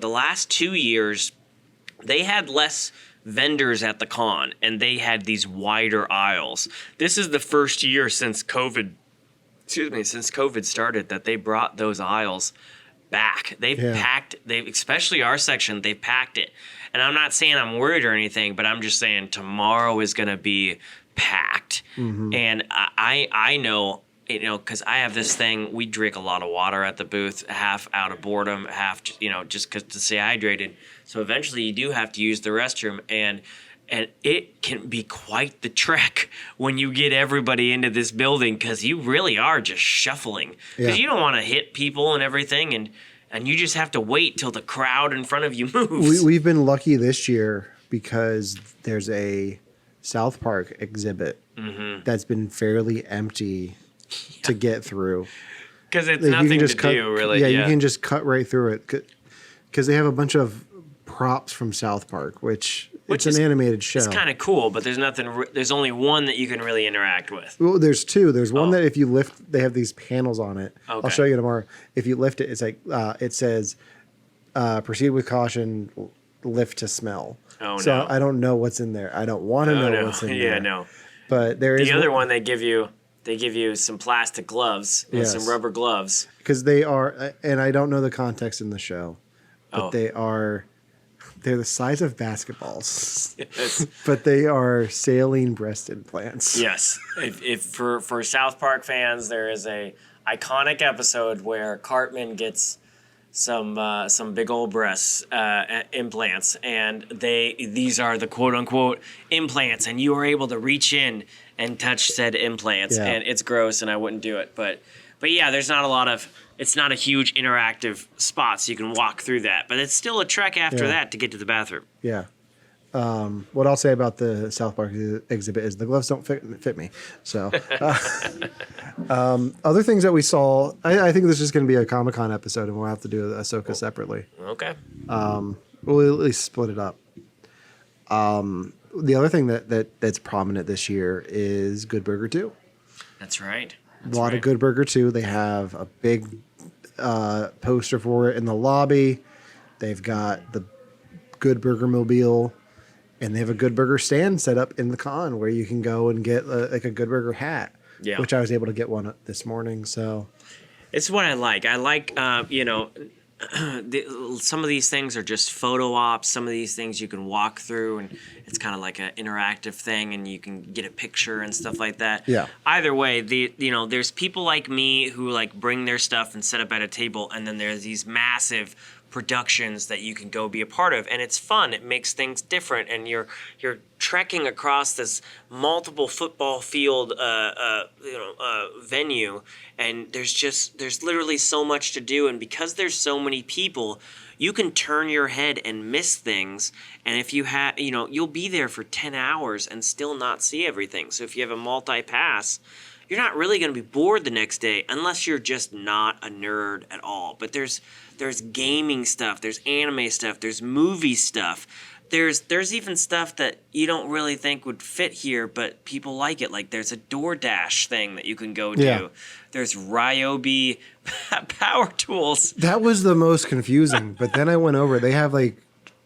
Speaker 2: last 2 years they had less vendors at the con, and they had these wider aisles. This is the first year since COVID started that they brought those aisles back. They've packed, especially our section, they've packed it. And I'm not saying I'm worried or anything, but I'm just saying tomorrow is going to be packed. Mm-hmm. And I know, because I have this thing, we drink a lot of water at the booth, half out of boredom, half, just to stay hydrated. So eventually you do have to use the restroom, and it can be quite the trek when you get everybody into this building, because you really are just shuffling. Because you don't want to hit people and everything, and you just have to wait till the crowd in front of you moves.
Speaker 1: We've been lucky this year because there's a South Park exhibit that's been fairly empty to get through.
Speaker 2: Because it's nothing to do, really.
Speaker 1: Yeah, you can just cut right through it. Because they have a bunch of props from South Park, which it's an animated show.
Speaker 2: It's kind of cool, but there's only one that you can really interact with.
Speaker 1: Well, there's two. There's one that if you lift, they have these panels on it. Okay. I'll show you tomorrow. If you lift it, it's like it says, "Proceed with caution. Lift to smell." Oh, so no. I don't know what's in there. I don't want to know what's in there.
Speaker 2: Yeah, no.
Speaker 1: But there is
Speaker 2: the other one. They give you some plastic gloves and some rubber gloves,
Speaker 1: because they are, and I don't know the context in the show, but they're the size of basketballs. Yes. But they are saline breast implants.
Speaker 2: Yes. If for South Park fans, there is a iconic episode where Cartman gets some big old breast implants, and these are the quote unquote implants, and you are able to reach in and touch said implants, and it's gross, and I wouldn't do it. But yeah, there's not a lot of. It's not a huge interactive spot, so you can walk through that. But it's still a trek after that to get to the bathroom.
Speaker 1: Yeah. What I'll say about the South Park exhibit is the gloves don't fit me. So, other things that we saw, I think this is going to be a Comic-Con episode, and we'll have to do Ahsoka separately.
Speaker 2: Okay.
Speaker 1: We'll at least split it up. The other thing that's prominent this year is Good Burger 2.
Speaker 2: That's right.
Speaker 1: A lot of Good Burger 2. They have a big poster for it in the lobby. They've got the Good Burger Mobile, and they have a Good Burger stand set up in the con where you can go and get a Good Burger hat, which I was able to get one this morning. So
Speaker 2: it's what I like. I like, some of these things are just photo ops. Some of these things you can walk through, and it's kind of like an interactive thing, and you can get a picture and stuff like that.
Speaker 1: Yeah.
Speaker 2: Either way, there's people like me who like bring their stuff and set up at a table, and then there's these massive productions that you can go be a part of, and it's fun. It makes things different, and you're trekking across this multiple football field venue, and there's literally so much to do, and because there's so many people, you can turn your head and miss things, and if you have you'll be there for 10 hours and still not see everything. So if you have a multi-pass, you're not really going to be bored the next day unless you're just not a nerd at all. But there's gaming stuff, there's anime stuff, there's movie stuff. There's even stuff that you don't really think would fit here, but people like it. Like there's a DoorDash thing that you can go do.
Speaker 1: Yeah.
Speaker 2: There's Ryobi power tools.
Speaker 1: that was the most confusing. But then I went over. They have like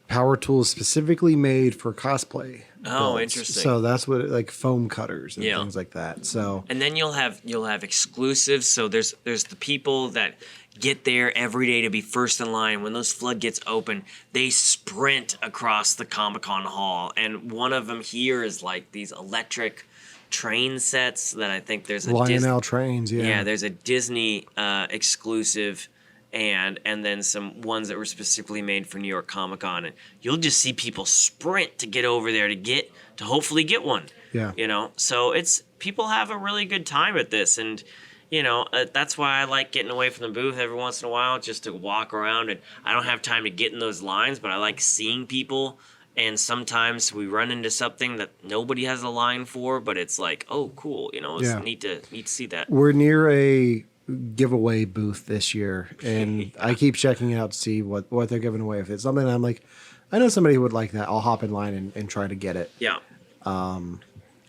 Speaker 1: power tools specifically made for cosplay.
Speaker 2: Oh,
Speaker 1: builds.
Speaker 2: interesting.
Speaker 1: So that's what like foam cutters and things like that. So
Speaker 2: and then you'll have exclusives. So there's the people that get there every day to be first in line. When those floodgates open, they sprint across the Comic-Con hall. And one of them here is like these electric train sets that I think there's a
Speaker 1: Lionel trains.
Speaker 2: Yeah, there's a Disney exclusive. And then some ones that were specifically made for New York Comic Con, and you'll just see people sprint to get over there to hopefully get one.
Speaker 1: Yeah.
Speaker 2: So it's people have a really good time at this, and that's why I like getting away from the booth every once in a while, just to walk around. And I don't have time to get in those lines, but I like seeing people. And sometimes we run into something that nobody has a line for, but it's like, oh, cool. It's neat to see that.
Speaker 1: We're near a giveaway booth this year, and I keep checking it out to see what they're giving away. If it's something I'm like, I know somebody who would like that, I'll hop in line and try to get it.
Speaker 2: Yeah.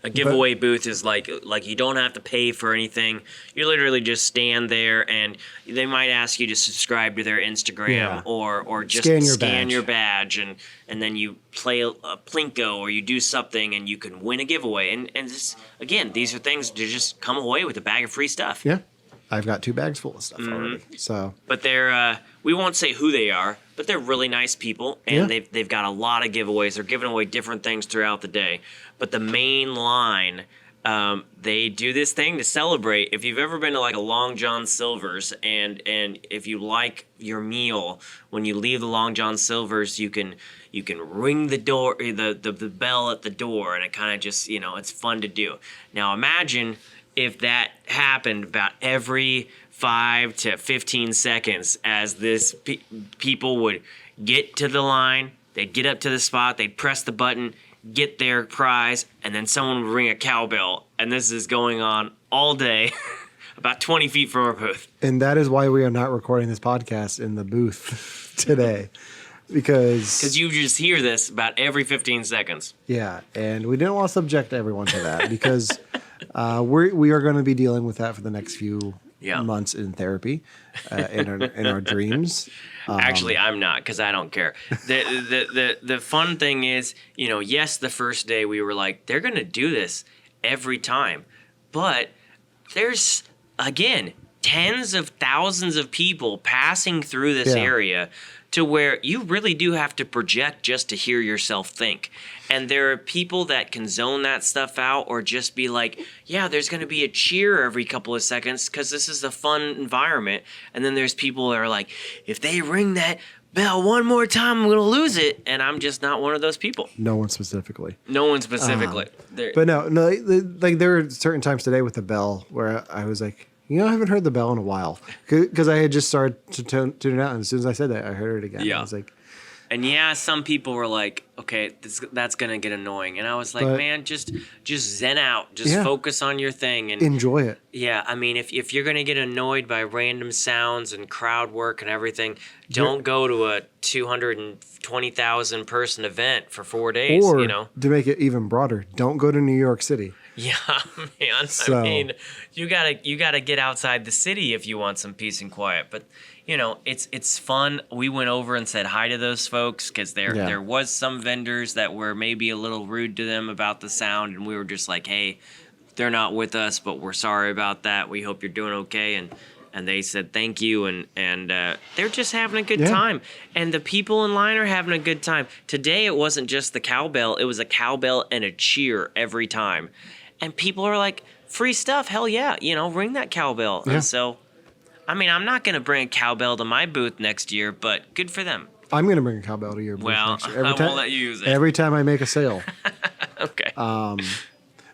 Speaker 2: A giveaway booth is like you don't have to pay for anything. You literally just stand there, and they might ask you to subscribe to their Instagram or just scan your badge, and then you play a Plinko or you do something, and you can win a giveaway. And this, again, these are things to just come away with a bag of free stuff.
Speaker 1: Yeah. I've got 2 bags full of stuff already. So,
Speaker 2: but they're we won't say who they are, but they're really nice people, and they've got a lot of giveaways. They're giving away different things throughout the day. But the main line, they do this thing to celebrate. If you've ever been to like a Long John Silver's, and if you like your meal, when you leave the Long John Silver's, you can ring the door, the bell at the door, and it kind of just it's fun to do. Now imagine if that happened about every 5 to 15 seconds, as this people would get to the line, they'd get up to the spot, they'd press the button, get their prize, and then someone would ring a cowbell. And this is going on all day, about 20 feet from our booth.
Speaker 1: And that is why we are not recording this podcast in the booth today. Because
Speaker 2: you just hear this about every 15 seconds.
Speaker 1: Yeah, and we didn't want to subject everyone to that because we are going to be dealing with that for the next few months in therapy, in our dreams.
Speaker 2: Actually, I'm not, because I don't care. The fun thing is, yes, the first day we were like, they're going to do this every time, but there's again tens of thousands of people passing through this area, to where you really do have to project just to hear yourself think. And there are people that can zone that stuff out, or just be like, yeah, there's going to be a cheer every couple of seconds because this is a fun environment. And then there's people that are like, if they ring that bell one more time, I'm going to lose it. And I'm just not one of those people.
Speaker 1: No one specifically. But no, like there were certain times today with the bell where I was like, I haven't heard the bell in a while, because I had just started to tune it out, and as soon as I said that, I heard it again.
Speaker 2: Yeah.
Speaker 1: I was like,
Speaker 2: And yeah, some people were like, okay, that's going to get annoying. And I was like,
Speaker 1: But-
Speaker 2: man, just zen out. Just
Speaker 1: Yeah.
Speaker 2: focus on your thing. And
Speaker 1: Enjoy it.
Speaker 2: yeah, I mean, if you're going to get annoyed by random sounds and crowd work and everything, don't go to a 220,000 person event for 4 days,
Speaker 1: Or
Speaker 2: you know?
Speaker 1: to make it even broader, don't go to New York City.
Speaker 2: Yeah, man.
Speaker 1: So-
Speaker 2: I mean, you gotta get outside the city if you want some peace and quiet. But you know, it's fun. We went over and said hi to those folks because there was some vendors that were maybe a little rude to them about the sound, and we were just like, hey, they're not with us, but we're sorry about that. We hope you're doing okay. And they said thank you, and they're just having a good time. And the people in line are having a good time. Today it wasn't just the cowbell; it was a cowbell and a cheer every time. And people are like, free stuff, hell yeah, you know, ring that cowbell.
Speaker 1: Yeah.
Speaker 2: And so, I mean, I'm not gonna bring a cowbell to my booth next year, but good for them.
Speaker 1: I'm going to bring a cowbell to your booth
Speaker 2: Well,
Speaker 1: next year.
Speaker 2: I won't let you use it.
Speaker 1: Every time I make a sale.
Speaker 2: Okay.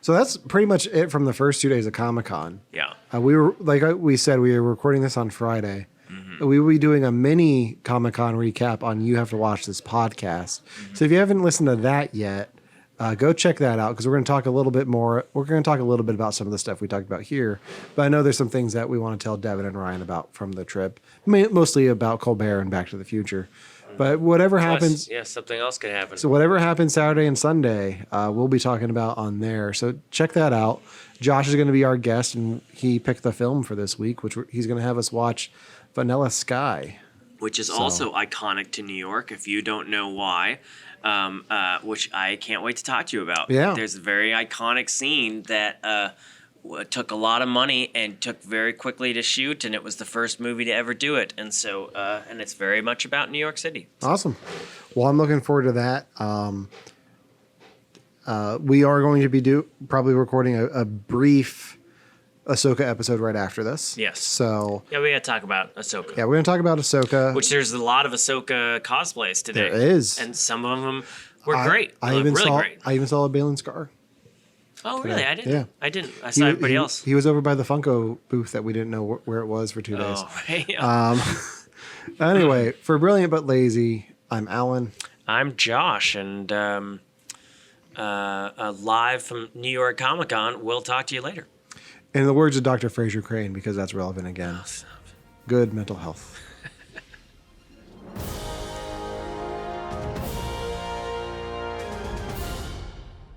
Speaker 1: So that's pretty much it from the first 2 days of Comic-Con.
Speaker 2: Yeah.
Speaker 1: We were, like we said, we were recording this on Friday.
Speaker 2: Mm-hmm.
Speaker 1: We will be doing a mini Comic-Con recap on You Have to Watch This podcast. So if you haven't listened to that yet, go check that out because we're going to talk a little bit more. We're going to talk a little bit about some of the stuff we talked about here. But I know there's some things that we want to tell Devin and Ryan about from the trip, mostly about Colbert and Back to the Future. But whatever happens,
Speaker 2: Yeah, something else could happen.
Speaker 1: so whatever happens Saturday and Sunday, we'll be talking about on there. So check that out. Josh is going to be our guest, and he picked the film for this week, which he's going to have us watch Vanilla Sky.
Speaker 2: Which is also iconic to New York, if you don't know why, which I can't wait to talk to you about.
Speaker 1: Yeah.
Speaker 2: There's a very iconic scene that took a lot of money and took very quickly to shoot, and it was the first movie to ever do it. And so, and it's very much about New York City.
Speaker 1: Awesome. Well, I'm looking forward to that. We are going to be probably recording a brief Ahsoka episode right after this.
Speaker 2: Yes.
Speaker 1: So
Speaker 2: Yeah, we got to talk about Ahsoka.
Speaker 1: yeah, we're going to talk about Ahsoka.
Speaker 2: Which there's a lot of Ahsoka cosplays today.
Speaker 1: There is.
Speaker 2: And some of them were great.
Speaker 1: I even
Speaker 2: really
Speaker 1: saw.
Speaker 2: great.
Speaker 1: I even saw a Balin Scar.
Speaker 2: Oh, really? I didn't.
Speaker 1: Yeah.
Speaker 2: I didn't. I saw everybody else.
Speaker 1: He was over by the Funko booth that we didn't know where it was for 2 days.
Speaker 2: Oh, yeah.
Speaker 1: Anyway, for Brilliant But Lazy, I'm Alan.
Speaker 2: I'm Josh, and live from New York Comic Con. We'll talk to you later.
Speaker 1: In the words of Dr. Fraser Crane, because that's relevant again, good mental health.